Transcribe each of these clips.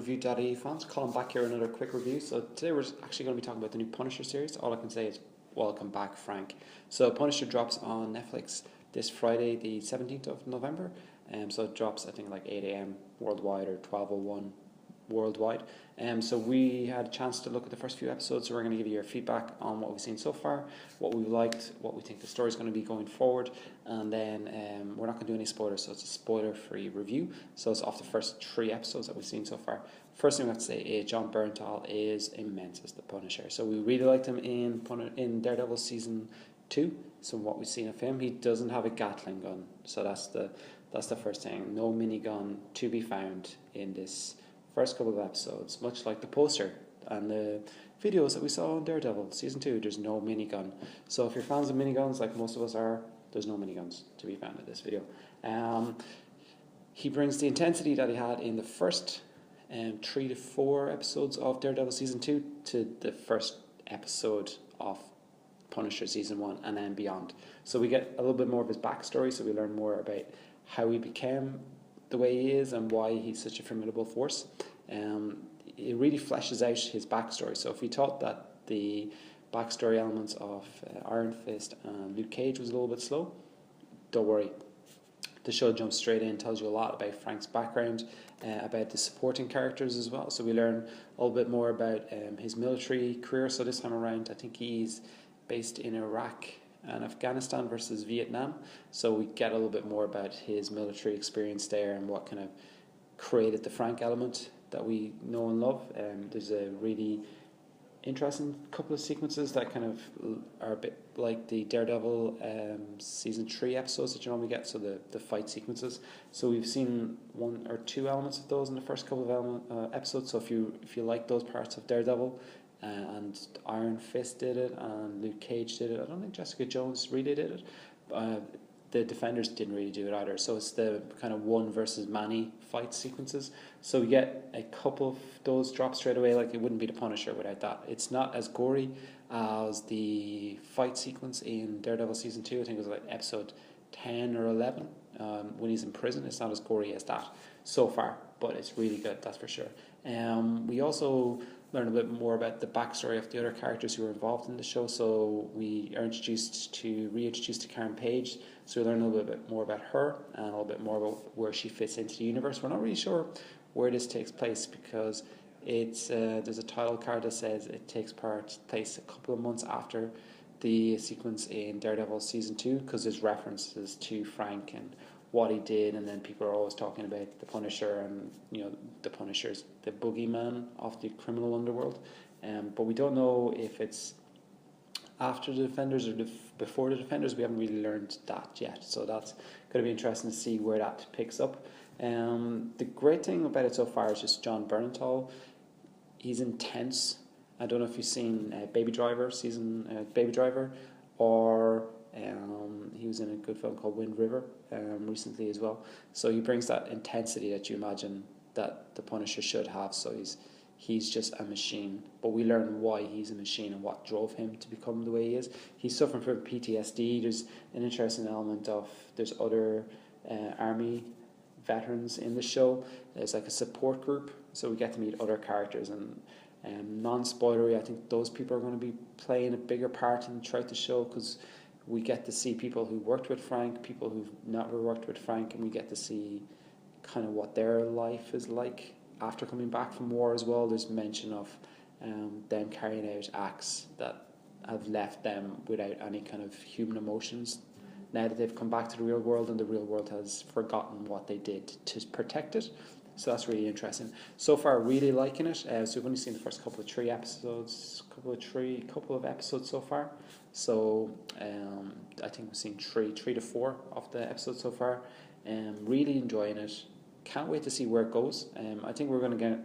Reviewed.ie fans. Colin back here, another quick review. So today we're actually going to be talking about the new Punisher series. All I can say is welcome back, Frank. So Punisher drops on Netflix this Friday, the 17th of November. So it drops, I think, like 8 a.m. worldwide or 12:01 worldwide. So we had a chance to look at the first few episodes, so we're going to give you your feedback on what we've seen so far, what we liked, what we think the story is going to be going forward, and then we're not going to do any spoilers, so it's a spoiler-free review. So it's off the first 3 episodes that we've seen so far. First thing we have to say is Jon Bernthal is immense as the Punisher. So we really liked him in Daredevil season 2. So what we've seen of him, he doesn't have a Gatling gun, so that's the first thing. No minigun to be found in this first couple of episodes, much like the poster and the videos that we saw on Daredevil season 2. There's no minigun. So if you're fans of miniguns, like most of us are, there's no miniguns to be found in this video. He brings the intensity that he had in the first 3 to 4 episodes of Daredevil season 2 to the first episode of Punisher season 1 and then beyond. So we get a little bit more of his backstory, so we learn more about how he became the way he is and why he's such a formidable force. It really fleshes out his backstory. So if we thought that the backstory elements of Iron Fist and Luke Cage was a little bit slow, don't worry. The show jumps straight in, tells you a lot about Frank's background, about the supporting characters as well. So we learn a little bit more about his military career. So this time around, I think he's based in Iraq and Afghanistan versus Vietnam. So we get a little bit more about his military experience there and what kind of created the Frank element that we know and love. There's a really interesting couple of sequences that kind of are a bit like the Daredevil season 3 episodes that you normally get, so the fight sequences. So we've seen 1 or 2 elements of those in the first couple of episodes. So if you like those parts of Daredevil, and Iron Fist did it, and Luke Cage did it. I don't think Jessica Jones really did it. The Defenders didn't really do it either. So it's the kind of one versus many fight sequences. So we get a couple of those drop straight away. Like, it wouldn't be the Punisher without that. It's not as gory as the fight sequence in Daredevil season 2. I think it was like episode 10 or 11 when he's in prison. It's not as gory as that so far, but it's really good, that's for sure. We also learn a bit more about the backstory of the other characters who were involved in the show. So we are reintroduced to Karen Page, so we learn a little bit more about her and a little bit more about where she fits into the universe. We're not really sure where this takes place because it's there's a title card that says it takes place a couple of months after the sequence in Daredevil season 2, because there's references to Frank and what he did, and then people are always talking about the Punisher, and the Punisher's the boogeyman of the criminal underworld. But we don't know if it's after the Defenders or before the Defenders. We haven't really learned that yet, so that's going to be interesting to see where that picks up. The great thing about it so far is just Jon Bernthal. He's intense. I don't know if you've seen Baby Driver, or he was in a good film called Wind River recently as well. So he brings that intensity that you imagine that the Punisher should have. So he's just a machine. But we learn why he's a machine and what drove him to become the way he is. He's suffering from PTSD. There's an interesting element of there's other army veterans in the show. There's like a support group, so we get to meet other characters, and non-spoilery, I think those people are going to be playing a bigger part throughout the show, because we get to see people who worked with Frank, people who've never worked with Frank, and we get to see kind of what their life is like after coming back from war as well. There's mention of them carrying out acts that have left them without any kind of human emotions now that they've come back to the real world, and the real world has forgotten what they did to protect it. So that's really interesting. So far, really liking it. So we've only seen the first couple of episodes so far. So I think we've seen 3 to 4 of the episodes so far. Really enjoying it. Can't wait to see where it goes. I think we're going to get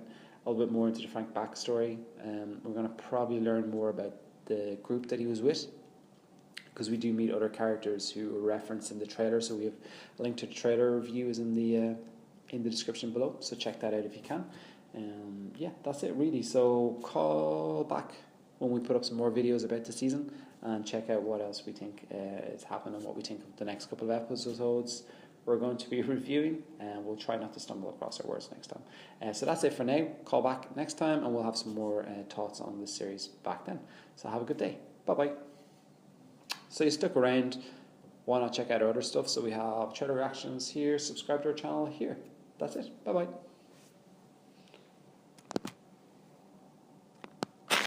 a little bit more into the Frank backstory. We're going to probably learn more about the group that he was with, because we do meet other characters who are referenced in the trailer. So we have a link to the trailer review is in the description below, so check that out if you can. Yeah, that's it really. So call back when we put up some more videos about the season and check out what else we think is happening, what we think of the next couple of episodes. we're going to be reviewing, and we'll try not to stumble across our words next time. So that's it for now. Call back next time, and we'll have some more thoughts on this series back then. So have a good day. Bye-bye. So you stuck around. Why not check out our other stuff? So we have trailer reactions here. Subscribe to our channel here. That's it. Bye-bye.